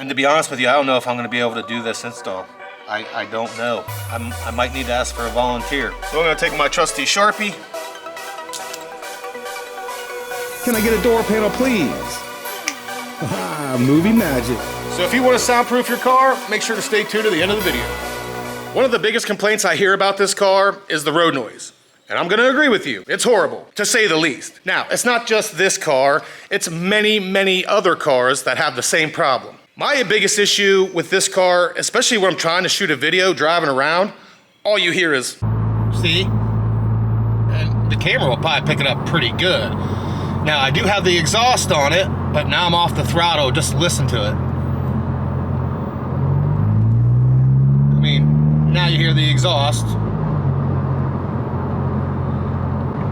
And to be honest with you, I don't know if I'm going to be able to do this install. I don't know. I might need to ask for a volunteer. So I'm going to take my trusty Sharpie. Can I get a door panel, please? Movie magic. So if you want to soundproof your car, make sure to stay tuned to the end of the video. One of the biggest complaints I hear about this car is the road noise. And I'm gonna agree with you, it's horrible, to say the least. Now, it's not just this car, it's many, many other cars that have the same problem. My biggest issue with this car, especially when I'm trying to shoot a video driving around, all you hear is, see? And the camera will probably pick it up pretty good. Now, I do have the exhaust on it, but now I'm off the throttle, just listen to it. I mean, now you hear the exhaust.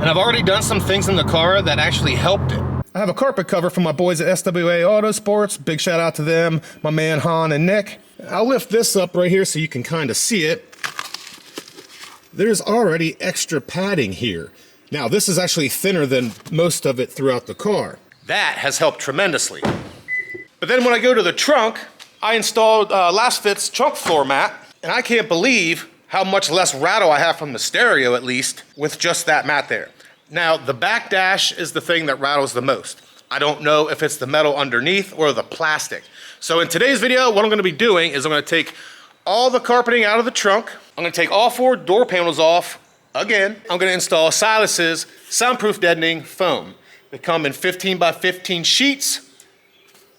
And I've already done some things in the car that actually helped it. I have a carpet cover from my boys at SWA Autosports. Big shout out to them, my man Han and Nick. I'll lift this up right here so you can kind of see it. There's already extra padding here. Now, this is actually thinner than most of it throughout the car. That has helped tremendously. But then when I go to the trunk, I installed Last Fit's trunk floor mat, and I can't believe how much less rattle I have from the stereo, at least, with just that mat there. Now, the back dash is the thing that rattles the most. I don't know if it's the metal underneath or the plastic. So in today's video, what I'm gonna be doing is I'm gonna take all the carpeting out of the trunk. I'm gonna take all 4 door panels off. Again, I'm gonna install Siless's soundproof deadening foam. They come in 15 by 15 sheets.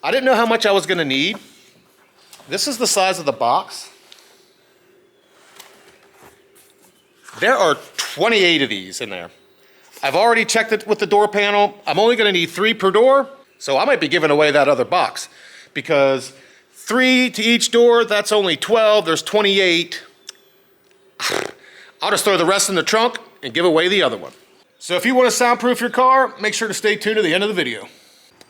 I didn't know how much I was gonna need. This is the size of the box. There are 28 of these in there. I've already checked it with the door panel. I'm only gonna need 3 per door, so I might be giving away that other box because 3 to each door, that's only 12, there's 28. I'll just throw the rest in the trunk and give away the other one. So if you wanna soundproof your car, make sure to stay tuned to the end of the video.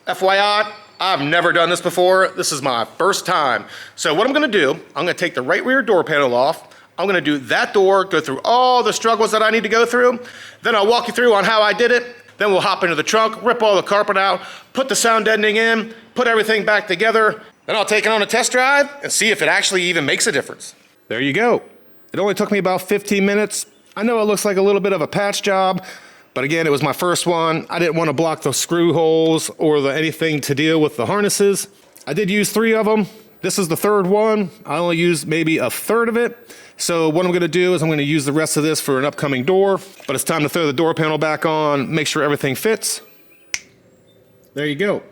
FYI, I've never done this before. This is my first time. So what I'm gonna do, I'm gonna take the right rear door panel off. I'm gonna do that door, go through all the struggles that I need to go through. Then I'll walk you through on how I did it. Then we'll hop into the trunk, rip all the carpet out, put the sound deadening in, put everything back together. Then I'll take it on a test drive and see if it actually even makes a difference. There you go. It only took me about 15 minutes. I know it looks like a little bit of a patch job, but again, it was my first one. I didn't want to block the screw holes or anything to deal with the harnesses. I did use 3 of them. This is the 3rd one. I only used maybe a 1/3 of it. So what I'm gonna do is I'm gonna use the rest of this for an upcoming door, but it's time to throw the door panel back on, make sure everything fits. There you go.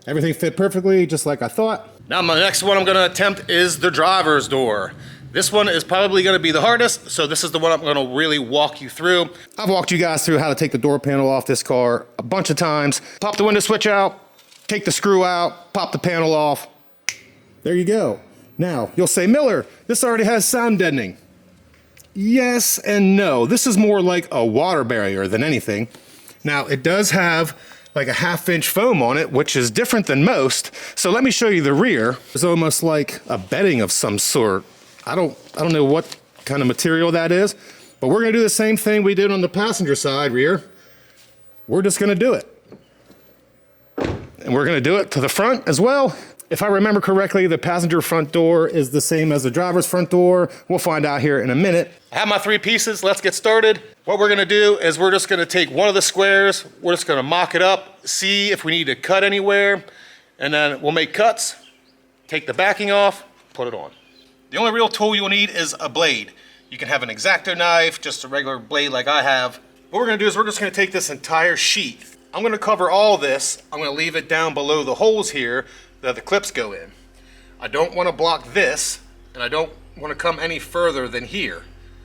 Everything fit perfectly, just like I thought. Now my next one I'm gonna attempt is the driver's door. This one is probably gonna be the hardest, so this is the one I'm gonna really walk you through. I've walked you guys through how to take the door panel off this car a bunch of times. Pop the window switch out, take the screw out, pop the panel off. There you go. Now, you'll say, Miller, this already has sound deadening. Yes and no. This is more like a water barrier than anything. Now, it does have like a 1/2 inch foam on it, which is different than most. So let me show you the rear. It's almost like a bedding of some sort. I don't know what kind of material that is, but we're gonna do the same thing we did on the passenger side rear. We're just gonna do it. And we're gonna do it to the front as well. If I remember correctly, the passenger front door is the same as the driver's front door. We'll find out here in a minute. I have my 3 pieces, let's get started. What we're gonna do is we're just gonna take one of the squares, we're just gonna mock it up, see if we need to cut anywhere, and then we'll make cuts, take the backing off, put it on. The only real tool you'll need is a blade. You can have an X-Acto knife, just a regular blade like I have. What we're gonna do is we're just gonna take this entire sheet. I'm gonna cover all this, I'm gonna leave it down below the holes here that the clips go in. I don't want to block this, and I don't want to come any further than here.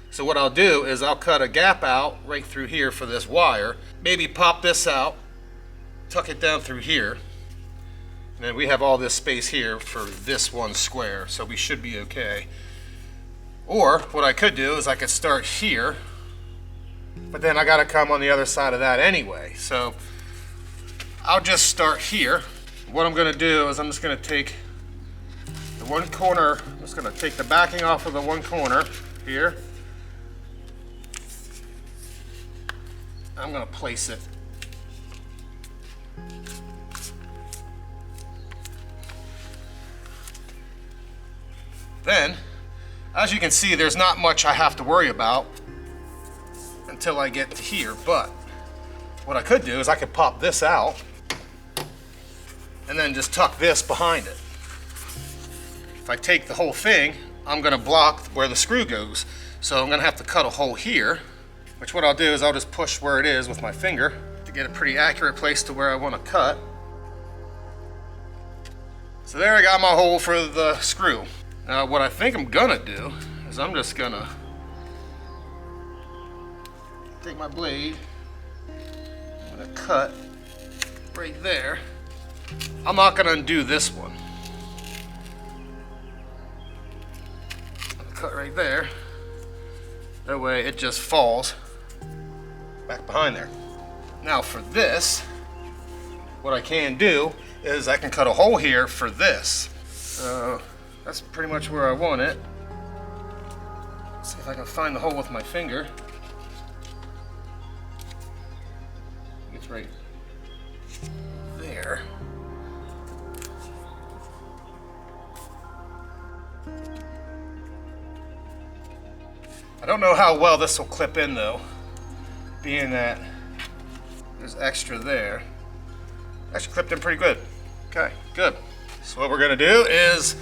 So what I'll do is I'll cut a gap out right through here for this wire, maybe pop this out, tuck it down through here, and then we have all this space here for this one square, so we should be okay. Or what I could do is I could start here, but then I got to come on the other side of that anyway. So I'll just start here. What I'm gonna do is I'm just gonna take the one corner, I'm just gonna take the backing off of the one corner here. I'm gonna place it. Then, as you can see, there's not much I have to worry about until I get to here, but what I could do is I could pop this out and then just tuck this behind it. If I take the whole thing, I'm gonna block where the screw goes. So I'm gonna have to cut a hole here, which what I'll do is I'll just push where it is with my finger to get a pretty accurate place to where I wanna cut. So there I got my hole for the screw. Now what I think I'm gonna do is I'm just gonna take my blade, I'm gonna cut right there. I'm not gonna undo this one. I'm gonna cut right there. That way it just falls back behind there. Now for this, what I can do is I can cut a hole here for this. So that's pretty much where I want it. Let's see if I can find the hole with my finger. It's right there. I don't know how well this will clip in though, being that there's extra there. Actually clipped in pretty good. Okay, good. So what we're gonna do is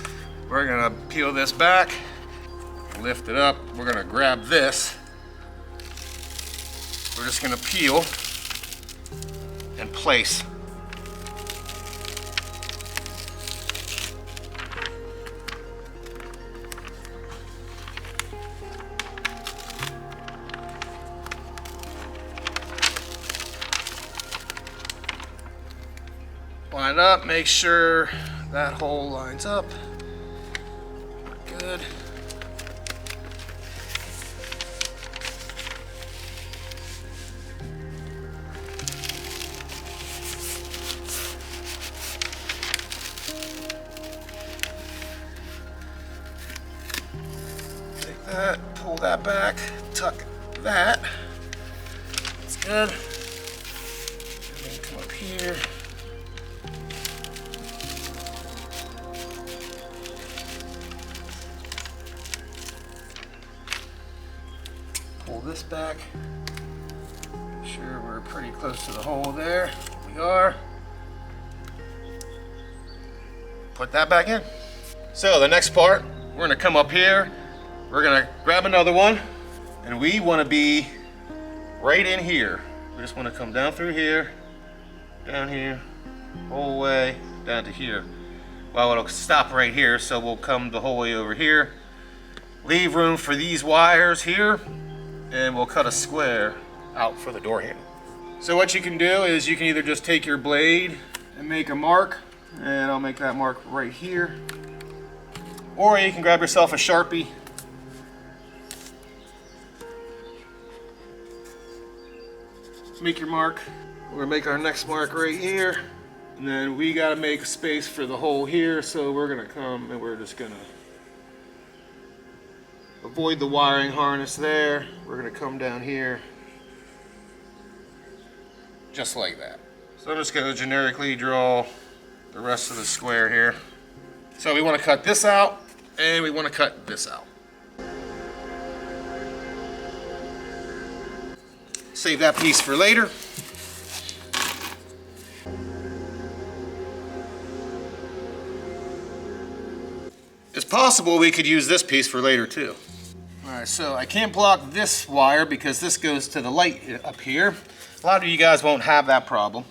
we're gonna peel this back, lift it up. We're gonna grab this. We're just gonna peel and place. Line up, make sure that hole lines up. Good. Take that, pull that back, tuck that. That's good. And then come up here. Pull this back. Make sure we're pretty close to the hole there. We are. Put that back in. So the next part, we're gonna come up here. We're gonna grab another one, and we wanna be right in here. We just wanna come down through here, down here, whole way down to here. Well, it'll stop right here, so we'll come the whole way over here. Leave room for these wires here, and we'll cut a square out for the door handle. So what you can do is you can either just take your blade and make a mark, and I'll make that mark right here, or you can grab yourself a Sharpie. Make your mark. We're gonna make our next mark right here, and then we gotta make space for the hole here, so we're gonna come and we're just gonna avoid the wiring harness there. We're gonna come down here, just like that. So I'm just gonna generically draw the rest of the square here. So we wanna cut this out, and we wanna cut this out. Save that piece for later. It's possible we could use this piece for later too. All right, so I can't block this wire because this goes to the light up here. A lot of you guys won't have that problem.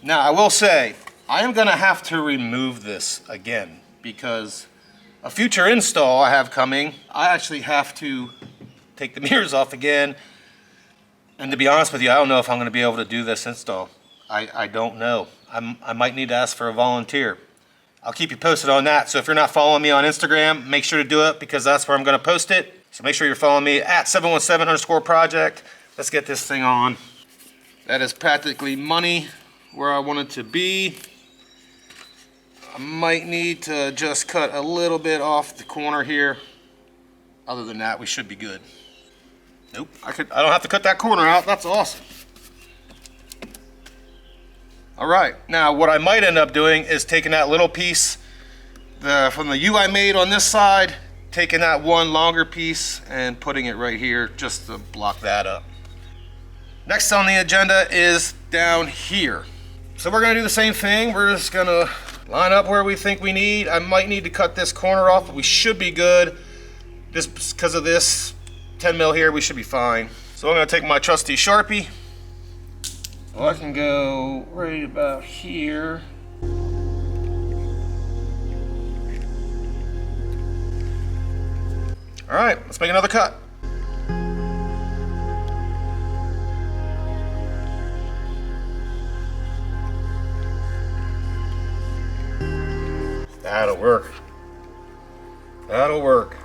Now, I will say, I am gonna have to remove this again because a future install I have coming, I actually have to take the mirrors off again. And to be honest with you, I don't know if I'm gonna be able to do this install. I don't know. I might need to ask for a volunteer. I'll keep you posted on that. So if you're not following me on Instagram, make sure to do it because that's where I'm gonna post it. So make sure you're following me at 717_project. Let's get this thing on. That is practically money where I want it to be. I might need to just cut a little bit off the corner here. Other than that, we should be good. Nope, I don't have to cut that corner out. That's awesome. All right, now what I might end up doing is taking that little piece from the U I made on this side, taking that one longer piece and putting it right here just to block that up. Next on the agenda is down here. So we're gonna do the same thing. We're just gonna line up where we think we need. I might need to cut this corner off, but we should be good. Just because of this 10 mil here, we should be fine. So I'm gonna take my trusty Sharpie. Well, I can go right about here. All right, let's make another cut. That'll work. That'll work.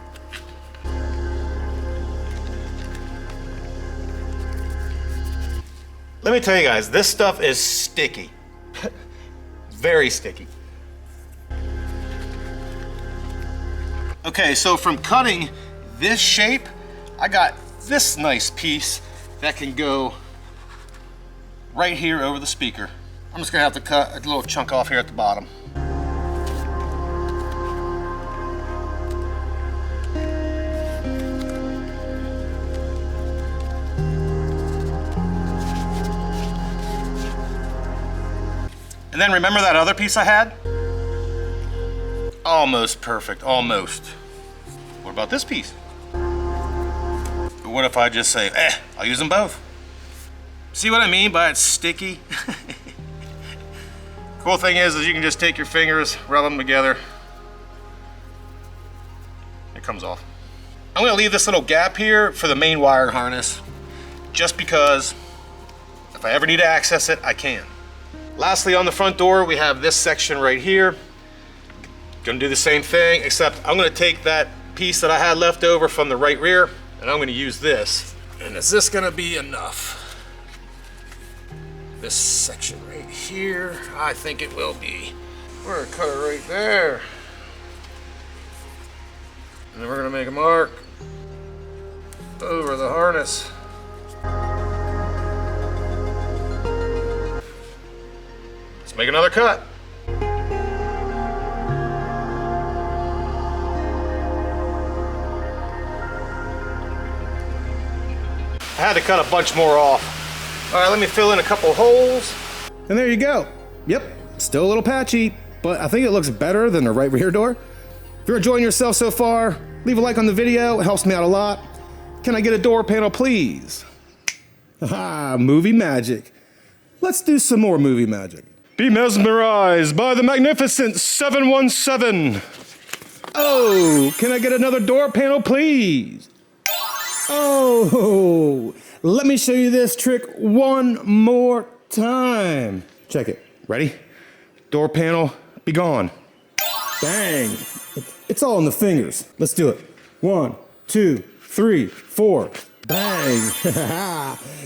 Let me tell you guys, this stuff is sticky. Very sticky. Okay, so from cutting this shape, I got this nice piece that can go right here over the speaker. I'm just gonna have to cut a little chunk off here at the bottom. And then remember that other piece I had? Almost perfect, almost. What about this piece? But what if I just say, I'll use them both? See what I mean by it's sticky? Cool thing is you can just take your fingers, rub them together. It comes off. I'm gonna leave this little gap here for the main wire harness, just because if I ever need to access it, I can. Lastly, on the front door, we have this section right here. Gonna do the same thing, except I'm gonna take that piece that I had left over from the right rear, and I'm gonna use this. And is this gonna be enough? This section right here, I think it will be. We're gonna cut it right there. And then we're gonna make a mark over the harness. Let's make another cut. I had to cut a bunch more off. All right, let me fill in a couple holes. And there you go. Yep, still a little patchy, but I think it looks better than the right rear door. If you're enjoying yourself so far, leave a like on the video. It helps me out a lot. Can I get a door panel, please? Haha, movie magic. Let's do some more movie magic. Be mesmerized by the magnificent 717. Oh, can I get another door panel, please? Oh, let me show you this trick one more time. Check it. Ready? Door panel, be gone. Bang. It's all in the fingers. Let's do it. 1, 2, 3, 4. Bang.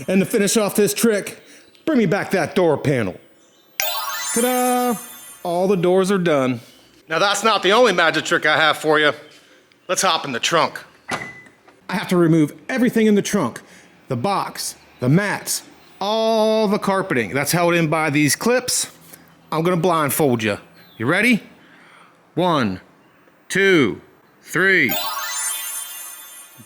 And to finish off this trick, bring me back that door panel. Ta-da! All the doors are done. Now that's not the only magic trick I have for you. Let's hop in the trunk. I have to remove everything in the trunk. The box, the mats, all the carpeting. That's held in by these clips. I'm gonna blindfold you. You ready? 1, 2, 3.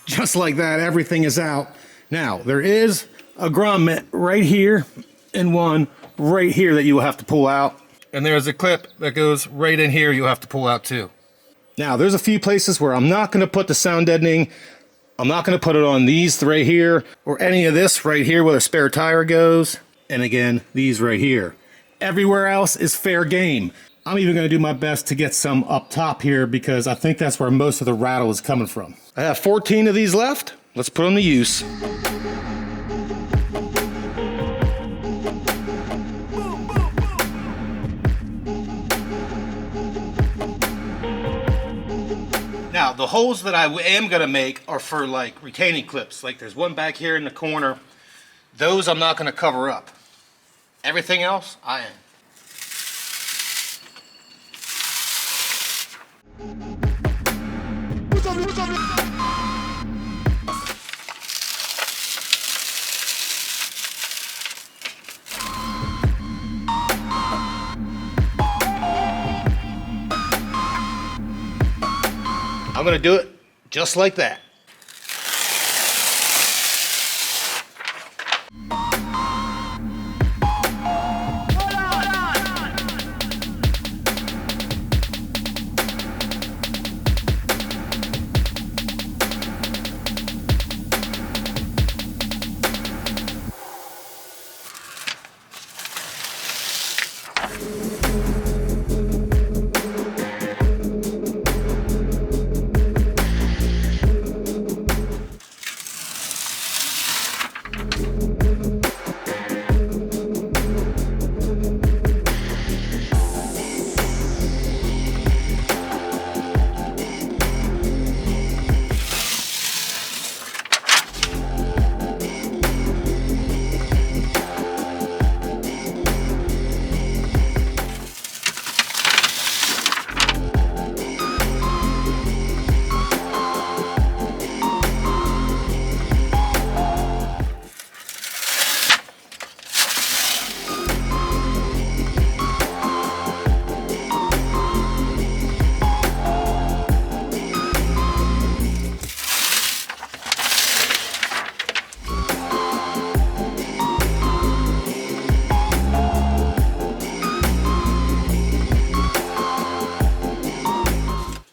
Just like that, everything is out. Now, there is a grommet right here and one right here that you will have to pull out. And there's a clip that goes right in here you'll have to pull out too. Now, there's a few places where I'm not gonna put the sound deadening. I'm not gonna put it on these right here or any of this right here where the spare tire goes. And again, these right here. Everywhere else is fair game. I'm even gonna do my best to get some up top here because I think that's where most of the rattle is coming from. I have 14 of these left. Let's put them to use. Now, the holes that I am gonna make are for like retaining clips. Like there's one back here in the corner. Those I'm not gonna cover up. Everything else, I am. I'm gonna do it Just like that.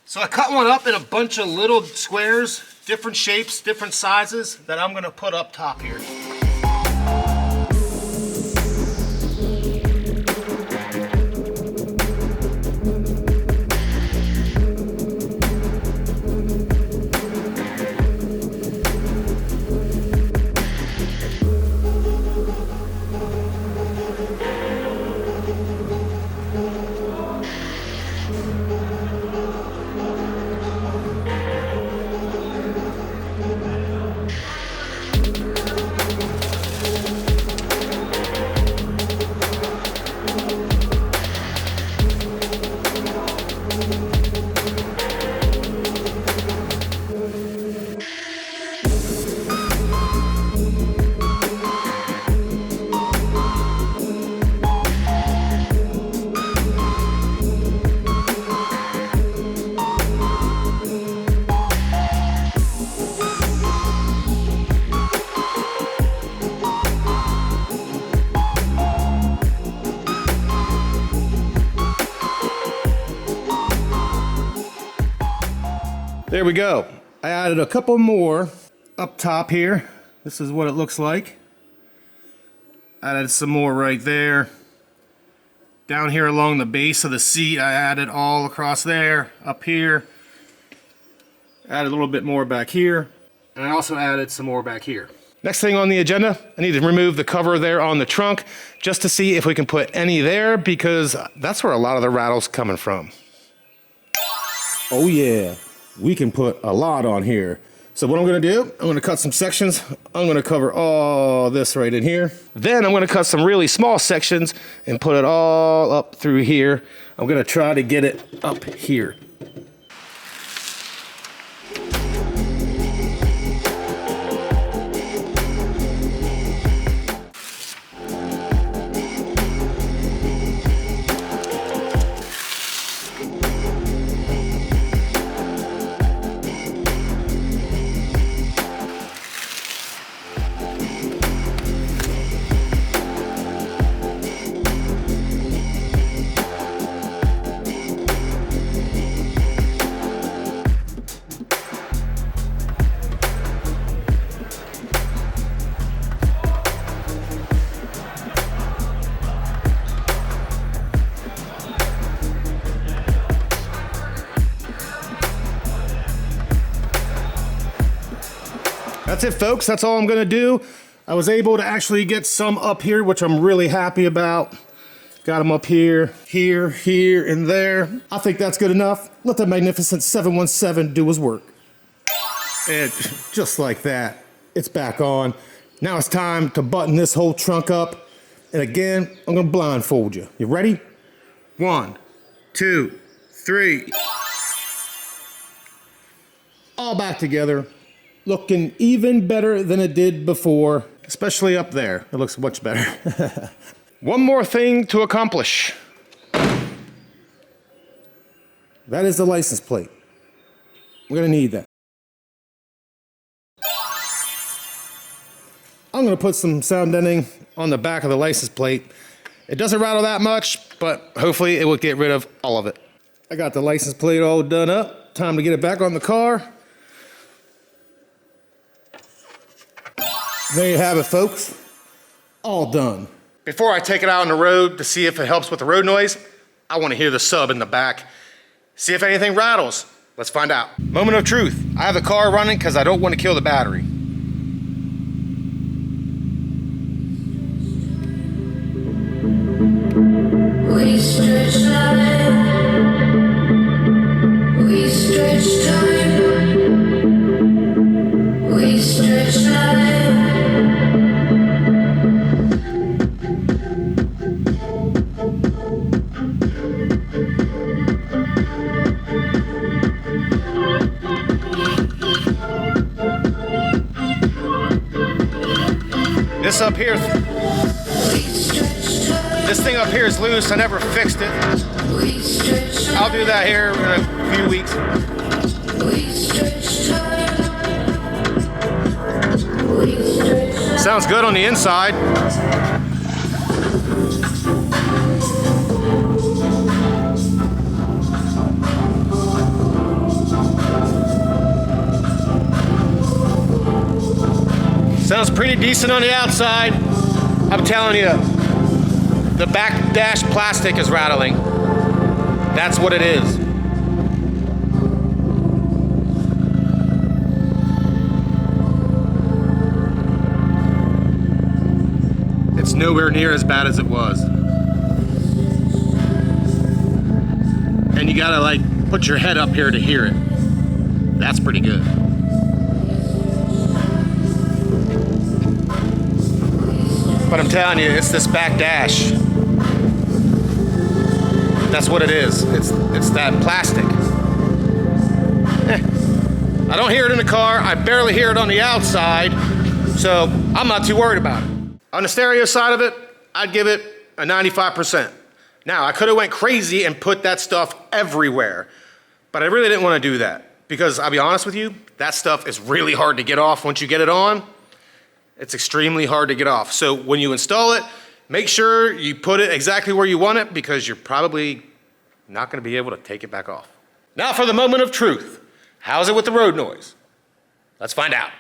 So I cut one up in a bunch of little squares, different shapes, different sizes that I'm gonna put up top here. There we go. I added a couple more up top here. This is what it looks like. Added some more right there. Down here along the base of the seat, I added all across there, up here. Added a little bit more back here. And I also added some more back here. Next thing on the agenda, I need to remove the cover there on the trunk just to see if we can put any there, because that's where a lot of the rattles coming from. Oh yeah, we can put a lot on here. So what I'm gonna do, I'm gonna cut some sections. I'm gonna cover all this right in here. Then I'm gonna cut some really small sections and put it all up through here. I'm gonna try to get it up here. That's it, folks. That's all I'm gonna do. I was able to actually get some up here, which I'm really happy about. Got them up here, here, here, and there. I think that's good enough. Let the magnificent 717 do his work. And just like that, it's back on. Now it's time to button this whole trunk up. And again, I'm gonna blindfold you. You ready? 1, 2, 3. All back together. Looking even better than it did before, especially up there. It looks much better. One more thing to accomplish. That is the license plate. We're gonna need that. I'm gonna put some sound deadening on the back of the license plate. It doesn't rattle that much, but hopefully it will get rid of all of it. I got the license plate all done up. Time to get it back on the car. There you have it, folks. All done. Before I take it out on the road to see if it helps with the road noise, I want to hear the sub in the back. See if anything rattles. Let's find out. Moment of truth. I have the car running because I don't want to kill the battery. We stretch time. We stretch time. We stretch time. This up here, this thing up here is loose. I never fixed it. I'll do that here in a few weeks. Sounds good on the inside. Sounds pretty decent on the outside. I'm telling you, the back dash plastic is rattling. That's what it is. It's nowhere near as bad as it was. And you gotta like put your head up here to hear it. That's pretty good. But I'm telling you, it's this back dash. That's what it is. It's that plastic. I don't hear it in the car. I barely hear it on the outside. So I'm not too worried about it. On the stereo side of it, I'd give it a 95%. Now, I could have went crazy and put that stuff everywhere. But I really didn't want to do that. Because I'll be honest with you, that stuff is really hard to get off once you get it on. It's extremely hard to get off. So when you install it, make sure you put it exactly where you want it because you're probably not going to be able to take it back off. Now for the moment of truth. How's it with the road noise? Let's find out.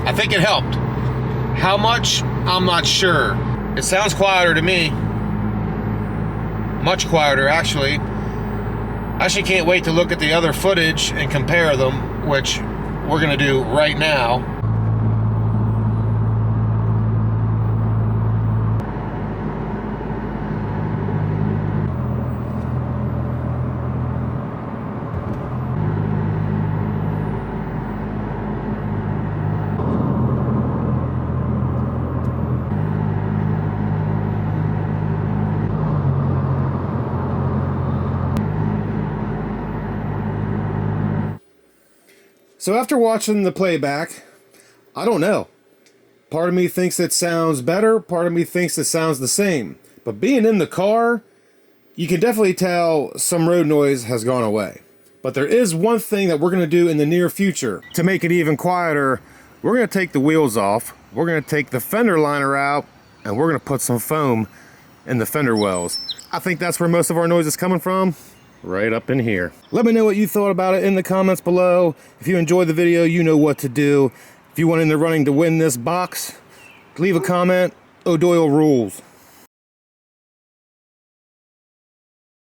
I think it helped. How much? I'm not sure. It sounds quieter to me. Much quieter, actually. I actually can't wait to look at the other footage and compare them, which we're gonna do right now. So after watching the playback, I don't know. Part of me thinks it sounds better, part of me thinks it sounds the same. But being in the car, you can definitely tell some road noise has gone away. But there is one thing that we're going to do in the near future. To make it even quieter, we're going to take the wheels off, we're going to take the fender liner out, and we're going to put some foam in the fender wells. I think that's where most of our noise is coming from. Right up in here. Let me know what you thought about it in the comments below. If you enjoyed the video, you know what to do. If you want in the running to win this box, leave a comment. O'Doyle rules.